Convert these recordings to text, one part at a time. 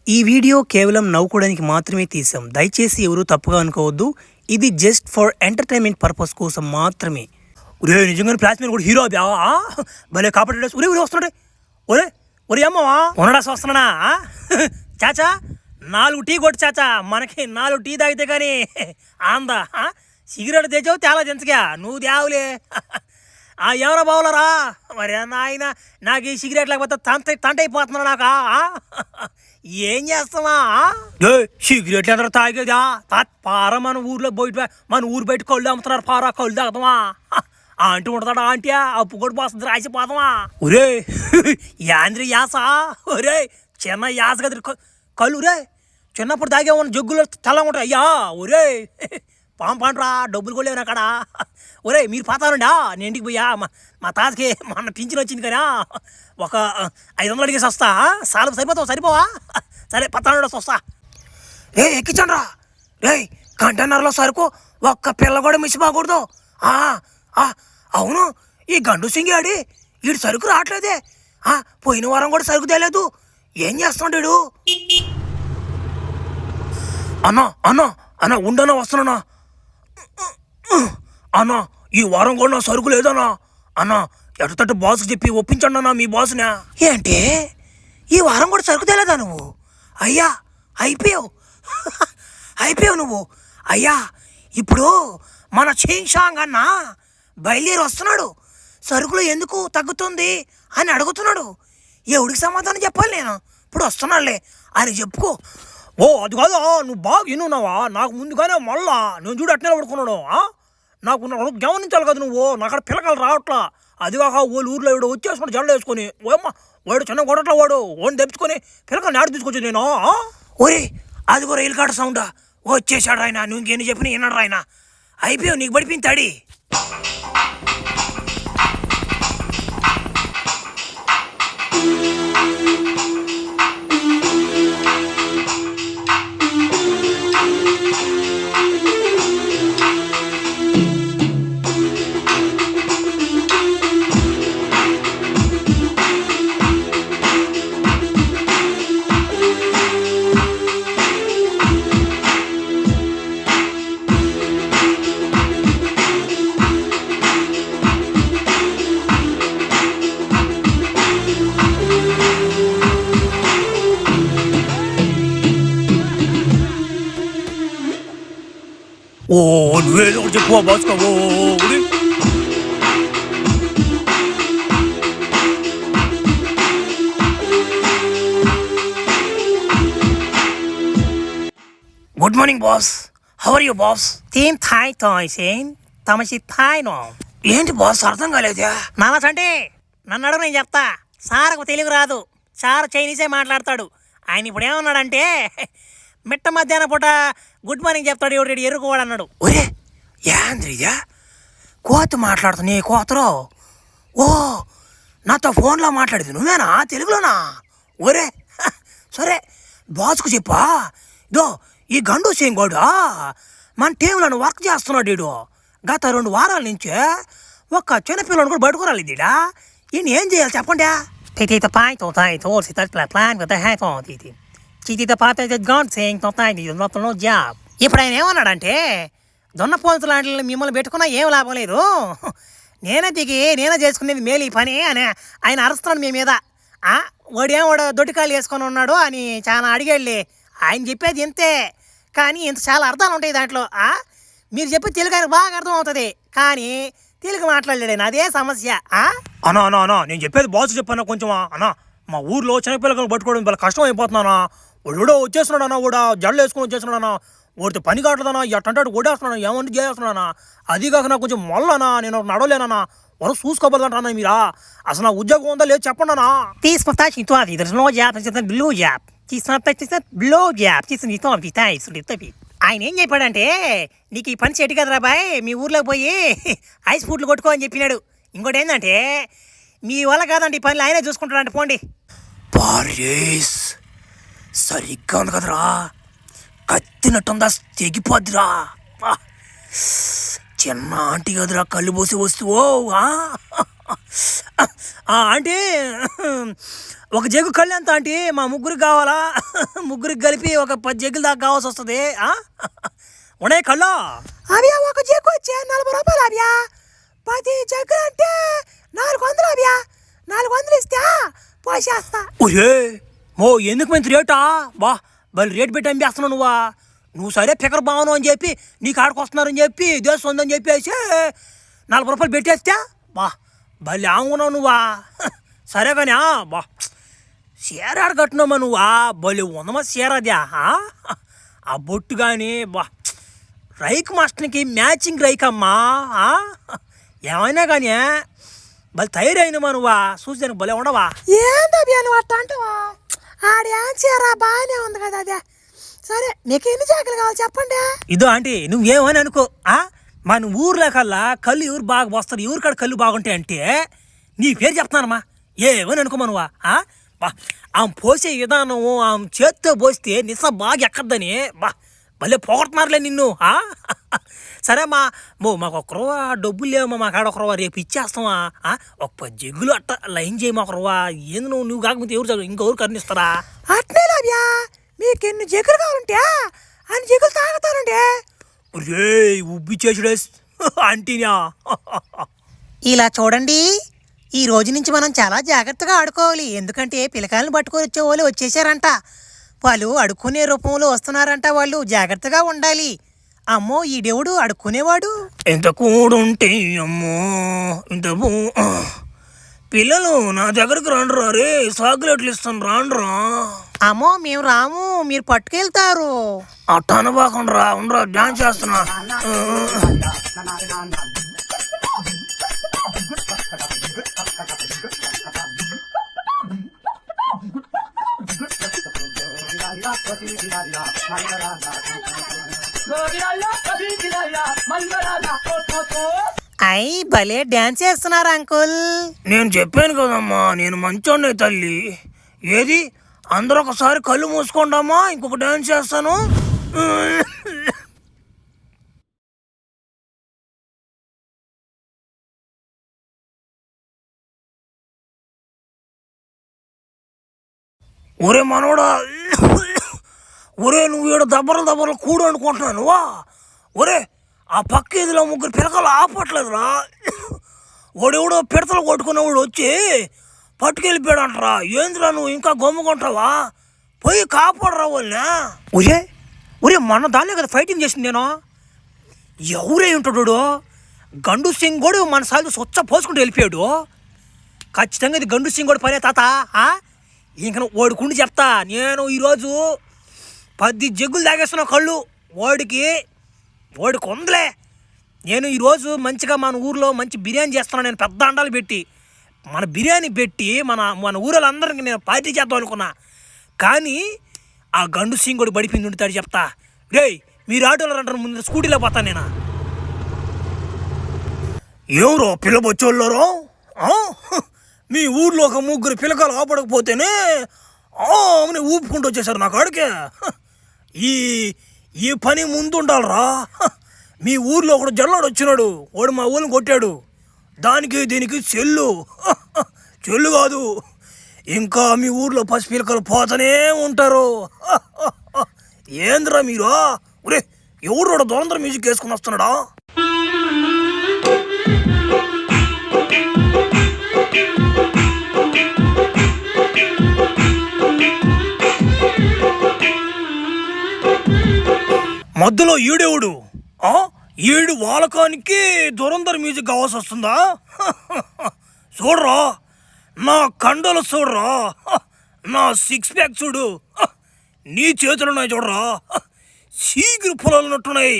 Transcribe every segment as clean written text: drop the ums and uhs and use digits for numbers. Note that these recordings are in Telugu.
ఈ వీడియో కేవలం నవ్వుకోవడానికి మాత్రమే తీసాం. దయచేసి ఎవరు తప్పుగా అనుకోవద్దు. ఇది జస్ట్ ఫర్ ఎంటర్టైన్మెంట్ పర్పస్ కోసం మాత్రమే. ఒరే నిజంగానే ఫ్లాష్ మ్యాన్ కూడా హీరో భలే కాపాడే. ఒరే ఒరే వస్తున్నాడే. ఒరే ఒరే అమ్మవా ఉన్నడాసి వస్తున్నానా? చాచా 4 టీ కొట్టు చాచా, మనకి 4 టీ తాగితే కానీ ఆందా. సిగరెట్ తెచ్చావు తేలా దించగా నువ్వు తేవులే. ఎవరో బావులరా మరి నాయన, నాకు ఈ సిగరెట్ లేకపోతే తంటైపోతున్నా నాకా. ఏం చేస్తావా? సిగరెట్లు అందరూ తాగేదా? పారా మన ఊర్లో మన ఊరు బయట కళ్ళు అమ్ముతున్నారు, పారా కళ్ళు తాగుతావా? ఆంటీ ఉంటుందా ఆంటీ? అప్పు కూడా పోస్తుంది రాసిపోతావా? ఒరే యాంద్రి యాస, ఒరే చిన్న యాస కదా కళ్ళు. రే చిన్నప్పుడు తాగేమన్నా జగ్గులో తెల్లగా ఉంటాయి. అయ్యా ఒరే పాంపండ్రా, డబ్బులు కూడా లేవు అక్కడ. ఒరే మీరు పాతారండి, నేను ఇంటికి పోయా మా తాతకి మొన్న పింఛన్ వచ్చింది కానీ ఒక 500 అడిగేసి వస్తా. సరిపోవా? సరే పత్తాను వస్తా. రే ఎక్కించండి రా. రే కంటైనర్లో సరుకు ఒక్క పిల్ల కూడా మిస్ బాకూడదు. అవును, ఈ గండు సింగాడి వీడు సరుకు రావట్లేదే. పోయిన వారం కూడా సరుకు తేలేదు. ఏం చేస్తున్నాడు? అన్నా ఉండనా, వస్తున్నానా అన్నా? ఈ వారం కూడా నా సరుకు లేదన్నా. అన్నా ఎటతట్టు బాస్కి చెప్పి ఒప్పించండి అన్నా మీ బాస్నా. ఏంటి ఈ వారం కూడా సరుకు తేలేదా నువ్వు? అయ్యా అయిపోయావు నువ్వు. అయ్యా ఇప్పుడు మన షాంగ్ అన్న బయలుదేరి వస్తున్నాడు. సరుకులు ఎందుకు తగ్గుతుంది అని అడుగుతున్నాడు. ఎవడికి సమాధానం చెప్పాలి నేను? ఇప్పుడు వస్తున్నాడులే అని చెప్పుకో. అది కాదు, నువ్వు బాగా వినున్నావా? నాకు ముందుగానే మళ్ళా నేను చూడు అట్నే పడుకున్నాడు. నాకు గమనించాలి కదా నువ్వు. నాకు అక్కడ పిల్లకాయలు రావట్లా. అది కాక వాళ్ళు ఊర్లో వాడు వచ్చేసుకుని జెండా వేసుకొని ఓయమ్మ వాడు చిన్న గొడవట్లో వాడిని తెప్పించుకొని పిల్లకాయలు నాడు తీసుకొచ్చి నేను. ఓరే అది కూడా రైలు కాట సౌండా వచ్చేసాడు రాయన. నువ్వు ఇంకేం చెప్పిన విన్నాడు రాయన. అయిపోయావు, నీకు పడిపోయింది తాడి. నువ్వేదో ఒకటి చెప్పు బాసుకో. Good morning boss. How are you boss? తీన్ థాయ్ తోయిసేన్ తమసి థాయ్ నో. ఏంటి బాస్ అర్థం కాలేదా? నామస్ అంటే నన్ను అడుగు, నేను చెప్తా. సార్కు తెలుగు రాదు, సార్ చైనీసే మాట్లాడతాడు. ఆయన ఇప్పుడు ఏమన్నాడంటే మిట్ట మధ్యాహ్నం పూట గుడ్ మార్నింగ్ చెప్తాడు. ఎవడు ఎరుకోవాడు అన్నాడు. ఒరే యాంద్రిజా కోత మాట్లాడుతున్నా. నీ కోతలో నాతో ఫోన్లో మాట్లాడేది నువ్వేనా? తెలుగులోనా? ఒరే సరే బాస్కు చెప్పా. ఈ గండు సింగ్ గోడు మన టీంలో వర్క్ చేస్తున్నాడు. వీడు గత 2 వారాల నుంచే ఒక్క చిన్నపిల్లని కూడా బయటకు దీడా. ఈయన ఏం చేయాలి చెప్పండి? ఇప్పుడు ఆయన ఏమన్నాడంటే దొన్నపోల్స్ లాంటి మిమ్మల్ని పెట్టుకున్నా ఏం లాభం లేదు, నేనే చేసుకునేది మేలు ఈ పని అని ఆయన అరుస్తున్నాడు మీ మీద. వాడు దొడ్డికాయలు వేసుకొని ఉన్నాడు అని చాలా అడిగాడులే. ఆయన చెప్పేది ఇంతే, కానీ ఇంత చాలా అర్థాలు ఉంటాయి దాంట్లో. మీరు చెప్పి తెలుగు ఆయనకు బాగా అర్థం అవుతుంది, కానీ తెలుగు మాట్లాడలేడు. అదే సమస్య. అన్నా నేను చెప్పేది బాస్ చెప్పాను కొంచెం. మా ఊర్లో చిన్నపిల్లలు పట్టుకోవడం చాలా కష్టం అయిపోతున్నానా. వాడు వచ్చేస్తున్నాడు అన్న, వాడు జడలు వేసుకొని వచ్చేస్తున్నాడు అన్న. వాడితో పని కావట్లేదన్నా, ఎట్టంటాడు ఓడేస్తున్నాను, ఏమన్నా చేస్తున్నానా. అది కాక నాకు కొంచెం మొల్లనా, నేను నడవలేనన్నా. వరకు చూసుకోబోదంటారా మీరా? అసలు నా ఉద్యోగం ఉందా లేదు చెప్పండి అన్నా. ఆయన ఏం చెప్పాడంటే నీకు ఈ పని చెట్టు కదరా బాయ్, మీ ఊర్లోకి పోయి ఐస్ ఫుడ్లు కొట్టుకో అని చెప్పినాడు. ఇంకోటి ఏంటంటే మీ వల్ల కాదండి ఈ పనులు ఆయనే చూసుకుంటాడంటే. పోండి. సరిగ్గా ఉంది కదరా, కత్తినట్టుందా, తెగిపోద్దిరా. చిన్న ఆంటీ కదరా, కళ్ళు పోసి వస్తువు. అంటే ఒక జగ్గు కళ్ళు ఎంత ఆంటీ? మా ముగ్గురికి కావాలా? ముగ్గురికి కలిపి ఒక 10 జగ్గులు దాకా కావాల్సి వస్తుంది. ఉన్నాయి కళ్ళు అవి ఒక జగ్గు వచ్చే 40 రూపాయలు. అవి 10 జగ్గులు అంటే 400. అవి 400 ఇస్తే పోసేస్తా. ఎందుకు మంచి రేటా? బా వాళ్ళు రేటు పెట్టి అమ్మేస్తున్నావు నువ్వు సరే ఫికర్ బావను అని చెప్పి నీకు ఆడకు వస్తున్నారని చెప్పి దేశం ఉందని చెప్పేసి 40 రూపాయలు పెట్టేస్తే బా భలే ఆగున్నావు సరే కానీ బా చీర ఆడ కట్టినామా భలే ఉందమ్మా చీర అది. ఆ బొట్టు కానీ బా రైక్ మాస్టర్కి మ్యాచింగ్ రైక్ అమ్మా. ఏమైనా కానీ భలే తయారైనమా చూసాను భలే ఉండవా? ఏందబ్బా నువ్వు అట్ట అంటావా? ఆడేం చీర బాగానే ఉంది కదా. అదే సరే నీకు ఎన్ని జాకెట్లు కావాలి చెప్పండి. ఇదో ఆంటీ నువ్వేమని అనుకో, మన ఊర్లో కల్లా కళ్ళు ఎవరు బాగా పోస్తారు, ఎవరి కాడ కళ్ళు బాగుంటాయి అంటే నీ పేరు చెప్తానమ్మా. ఏమని అనుకోమనువా? ఆమె పోసే విధానం ఆమె చేత్తో పోస్తే నిస బాగా ఎక్కద్దని బా భలే పోగొడుతున్నారులే నిన్ను. సరే మాకు ఒకరువా డబ్బులు లేవమ్మా, మా కాడ ఒకరువా రేపు ఇచ్చేస్తావా? ఒక 10 జగ్గులు అట్ట లైన్ చేయమా ఒకరువా. ఏంది నువ్వు కాకపోతే ఇంకెవరు కరుణిస్తారా? అట్నే లాభ్యా, మీకు ఎన్ని జగ్గులు కావాలంటే అన్ని జగ్గులు తాగుతానండి. రే ఉబ్బి చేసుడే అంటీనా. ఇలా చూడండి, ఈ రోజు నుంచి మనం చాలా జాగ్రత్తగా ఆడుకోవాలి. ఎందుకంటే పిల్లకాయలను పట్టుకొని వచ్చే వాళ్ళు వచ్చేసారంట. వాళ్ళు అడుక్కునే రూపంలో వస్తున్నారంట. వాళ్ళు జాగ్రత్తగా ఉండాలి. అమ్మో ఈ దేవుడు అడుక్కునేవాడు. ఎంత కూడుంటే అమ్మో ఇంత పిల్లలు నా దగ్గరకు రాండ్రా రే, సాగులేట్లు ఇస్తాను రాండ్రా. అమ్మో మేము రాము, మీరు పట్టుకెళ్తారు. అట్ట అనబాకుండా ఉండరా, డాన్స్ చేస్తున్నా. అయ్ భలే డాన్స్ చేస్తున్నారు అంకుల్. నేను చెప్పాను కదమ్మా నేను మంచోడ్నే తల్లి. ఏది అందరూ ఒకసారి కళ్ళు మూసుకోండమ్మా, ఇంకొక డాన్స్ చేస్తాను. ఒరే మనోడా, ఒరే నువ్వు ఏడు దబ్బరలు కూడు అనుకుంటున్నాను. ఒరే ఆ పక్క ఇదిలో 3 పిలకలు ఆపట్లేదురా. వాడెవడో పిడతలు కొట్టుకునేవాడు వచ్చి పట్టుకెళ్ళిపోయాడు అంటరా. ఏందిరా నువ్వు ఇంకా గమ్ముకుంటావా? పోయి కాపాడరా వాళ్ళని. ఒరే మొన్న దానిలో కదా ఫైటింగ్ చేసింది నేను. ఎవరే ఉంటాడు? గండు సింగ్ కూడా మన సార్లు స్వచ్ఛ పోసుకుంటూ వెళ్ళిపోయాడు. ఖచ్చితంగా ఇది గండు సింగ్ కూడా పనే తాత. ఇంక వాడుకుండి చెప్తా, నేను ఈరోజు 10 జగ్గులు తాగేస్తున్నా కళ్ళు. వాడికి ఉందలే. నేను ఈరోజు మంచిగా మన ఊర్లో మంచి బిర్యానీ చేస్తున్నాను. నేను పెద్ద అండాలు పెట్టి మన బిర్యానీ పెట్టి మన ఊళ్ళందరికీ నేను పార్టీ చేద్దాం అనుకున్నా. కానీ ఆ గండు సింగ్ కూడా బడిపిండి ఉంటాడు చెప్తా. రేయ్ మీరు ఆటోలో రంటారు, ముందు స్కూటీలో పోతాను నేను. ఎవరో పిల్లబొచ్చోళ్ళరో, మీ ఊర్లో ఒక 3 పిల్లకాయలు ఆపడకపోతేనే ఊపుకుంటూ వచ్చేసారు నా కాడికే. ఈ పని ముందు ఉండాలరా. మీ ఊర్లో ఒకడు జల్లాడు వచ్చినాడు, వాడు మా ఊళ్ళని కొట్టాడు. దానికి దీనికి చెల్లు కాదు, ఇంకా మీ ఊర్లో పసిపిల్లకలు పోతూనే ఉంటారు. ఏంద్రా మీరు? ఒరే ఎవరు దొరందర మ్యూజిక్ వేసుకుని వస్తున్నాడా? మధ్యలో ఈడేవుడు? ఈడు వాలకానికి దురందర్ మ్యూజిక్ కావాల్సి వస్తుందా? చూడరా నా కండలు, చూడరా నా 6 ప్యాక్ చూడు, నీ చేతులు ఉన్నాయి చూడరా, శీఘ్ర పొలాలు ఉన్నట్టున్నాయి,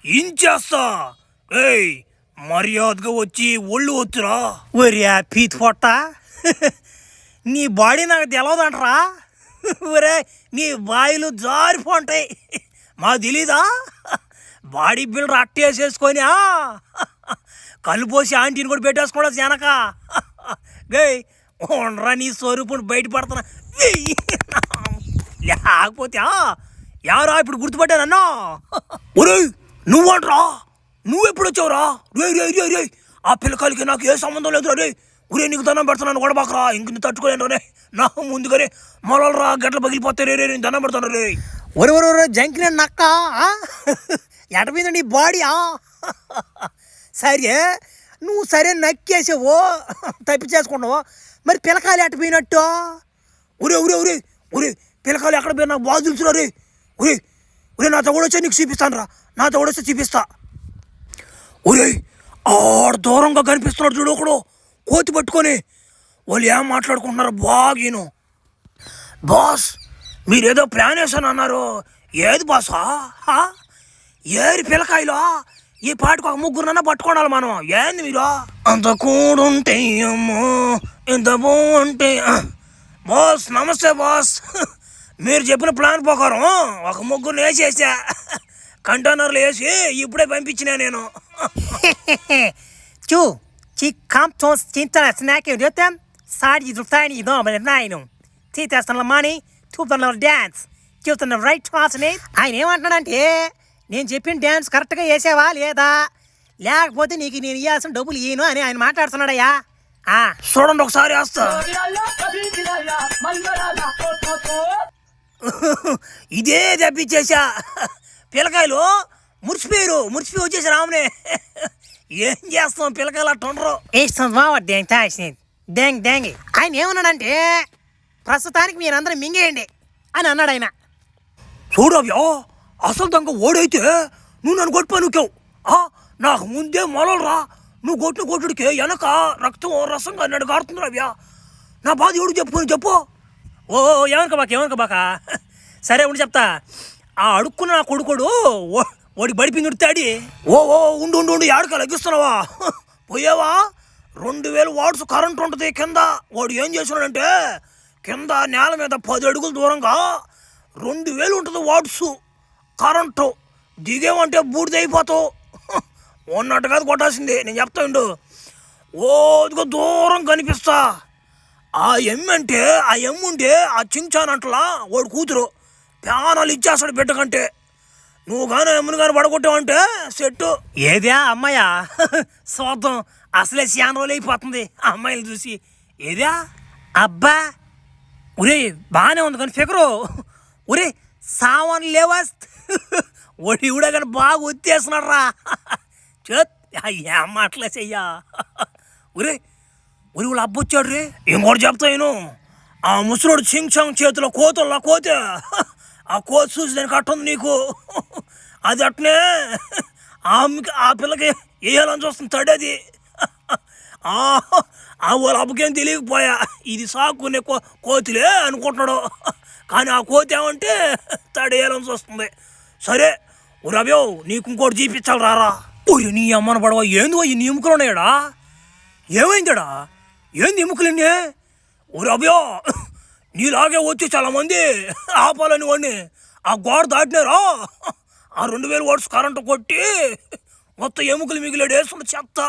ఇంచేస్తా. ఏయ్ మర్యాదగా వచ్చి ఒళ్ళు వచ్చురా. ఒరే పీత్ పొట్ట, నీ బాడీ నాకు తెలవదంటరా. ఒరే నీ బాయిలు జారిపోంటాయి, మాకు తెలీదా? బాడీ బిల్డర్ అట్టేసేసుకొని కళ్ళు పోసి ఆంటీని కూడా పెట్టేసుకోవడం వెనక. గయ్ ఉండరా నీ స్వరూపుని బయటపడుతున్నా. లేకపోతే ఎవరా ఇప్పుడు గుర్తుపట్టానన్నా? ఒరే నువ్వంటరా, నువ్వెప్పుడు వచ్చావురా? రే రే రే రే ఆ పిల్లకాయలకి నాకు ఏ సంబంధం లేదురా. రే ఒరే నీకు దండం పెడుతున్నాను కూడా బాకరా ఇంక తట్టుకోలేను నా ముందుగానే మొలలు రా గట్ల పగిలిపోతాయి రే నేను దండం పెడతాను రే. ఒరే జంకిన నక్క ఎట మీద నీ బాడీ సరే నువ్వు సరే నక్కేసావు తప్పి చేసుకున్నావు, మరి పిలకాయలు ఎట పోయినట్టు? ఒరే ఒరే ఒరే ఒరే పిల్లకాయలు ఎక్కడ పోయినా నాకు బాగా తెలుసురా రే. ఒరే ఒరే నాతో కూడా వచ్చి నీకు చూపిస్తాను రా, నాతో కూడా వచ్చి చూపిస్తా. ఒరే ఆడ దూరంగా కనిపిస్తున్నాడు చూడు ఒకడు కోతి పట్టుకొని, వాళ్ళు ఏం మాట్లాడుకుంటున్నారు బాగీను. బాస్ మీరేదో ప్లాన్ వేసాను అన్నారు, ఏది బాసా? ఏది పిల్లకాయలో ఈ పాటకు ఒక ముగ్గురునన్నా పట్టుకోవాలి మనం, ఏంది మీరు అంత కూడుంటే అమ్మో ఎంత బాగుంటే. బాస్ నమస్తే బాస్, మీరు చెప్పిన ప్లాన్ ప్రకారం ఒక ముగ్గురు వేసేసా, కంటైనర్లు వేసి ఇప్పుడే పంపించినా నేను. Tju, ci kamptons tintana snack you them. Side you tiny no but nine. Titas on the money, two on the dance. Just on the right toss in it. I never అంటానంటే నేను చెప్పిన డ్యాన్స్ కరెక్ట్గా వేసావా లేదా, లేకపోతే నీకు నేను ఇవ్వాల్సిన డబ్బులు ఇయ్యను అని ఆయన మాట్లాడుతున్నాడయ్యా. చూడండి ఒకసారి వేస్తా. ఇదే తప్పించేసా, పిల్లకాయలు మురిసిపోయి వచ్చేసి రామునే. ఏం చేస్తాం పిల్లకాయలు అట్ట ఉండరు. ఇష్టం బావ డ్యాంగ్ ఆయన ఏమన్నాడంటే ప్రస్తుతానికి మీరందరూ మింగేయండి అని అన్నాడు ఆయన. చూడవ్యా అసలు దాకా ఓడైతే నువ్వు నన్ను కొట్టుపో నువ్వు నాకు ముందే మొలలు రా, నువ్వు కొట్టిన కొట్టుడికి వెనక రక్తం రసంగా నన్ను కారుతుంది రవ్యా. నా బాధ ఎవడు చెప్పుకొని చెప్పు. ఓ ఏమనుకోబాక సరే ఉండి చెప్తా. ఆ అడుక్కున్న నా కొడుకోడు వాడి బడిపి నుడతాడి. ఓ ఉండు ఉండు ఉండు ఏడక లెగ్గిస్తున్నావా? పోయావా? 2000 వాట్స్ కరెంట్ ఉంటుంది కింద. వాడు ఏం చేస్తున్నాడంటే కింద నేల మీద 10 అడుగుల దూరంగా 2000 ఉంటుంది వాట్స్ కరెంటు. దిగేమంటే బూడిదైపోతావు. ఉన్నట్టు కాదు కొట్టాల్సింది, నేను చెప్తా ఉండు. ఇదిగో దూరం కనిపిస్తా. ఆ ఎమ్మంటే ఆ ఎమ్ముంటే ఆ చించానంటలా వాడు కూతురు ప్యానాలు ఇచ్చేస్తాడు బిడ్డ కంటే. నువ్వు కానీ ఎమ్ముని కానీ పడగొట్టావంటే సెట్టు. ఏదా అమ్మాయా చూద్దాం, అసలే చాలా రోజులు అయిపోతుంది అమ్మాయిలు చూసి. ఏదా అబ్బా ఒరే బాగానే ఉంది కానీ ఫిగరు. ఒరే సామాన్ లేవా ఒడి కూడా కానీ బాగా వచ్చేస్తున్నాడు రా. ఏం మాటలేసయ్యా. ఒరే వాళ్ళు అబ్బొచ్చాడు రే. ఇంకోటి చెప్తాను, ఆ ముసలోడు చింగ్ చేతిలో కోతల్లా కోతే, ఆ కోతి చూసి దానికి అట్టుంది నీకు. అది అట్నే ఆ పిల్లకి వేయాలని చూస్తుంది తడేది. వాళ్ళ అబ్బకేం తెలియకపోయా ఇది సాకునే కోతిలే అనుకుంటున్నాడు, కానీ ఆ కోతి ఏమంటే తడేయాలని చూస్తుంది. సరే రవ్యో నీకు ఇంకోటి చూపించాలి రారా. ఓరి నీ అమ్మన పడవ ఏందో ఈ ఎముకలు ఉన్నాయడా? ఏమైందడా? ఏంది ఎముకలండి? ఓరి అభ్యో నీలాగే వచ్చి చాలామంది ఆపాలని వాడిని ఆ గోడ దాటినారా, ఆ 2000 వాట్స్ కరెంటు కొట్టి మొత్తం ఎముకలు మిగిలాడు వేస్తున్న చెత్త.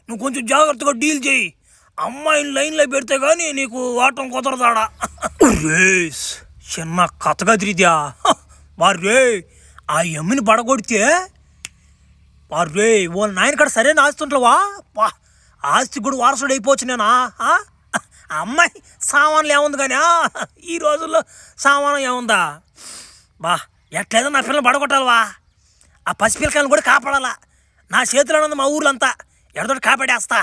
నువ్వు కొంచెం జాగ్రత్తగా డీల్ చేయి, అమ్మాయిని లైన్లో పెడితే కానీ నీకు వాటం కుదరదాడా. రేస్ చిన్న కథగా తిరిగిద్యా వారే. ఆ ఎమ్మిని పడగొడితే వారే వాళ్ళ నాయన కాడ సరైన ఆస్తి ఉంటుంవా? ఆస్తి కూడా వారసుడు అయిపోవచ్చు నేనా? అమ్మాయి సామాన్లు ఏముంది కానీ ఈ రోజుల్లో సామానం ఏముందా? ఎట్లయినా నా పిల్లలు పడగొట్టాలవా, ఆ పసిపిల్లకాయలను కూడా కాపాడాలా. నా చేతిలో ఉన్నది మా ఊర్లో అంతా ఎడతోటి కాపాడేస్తా.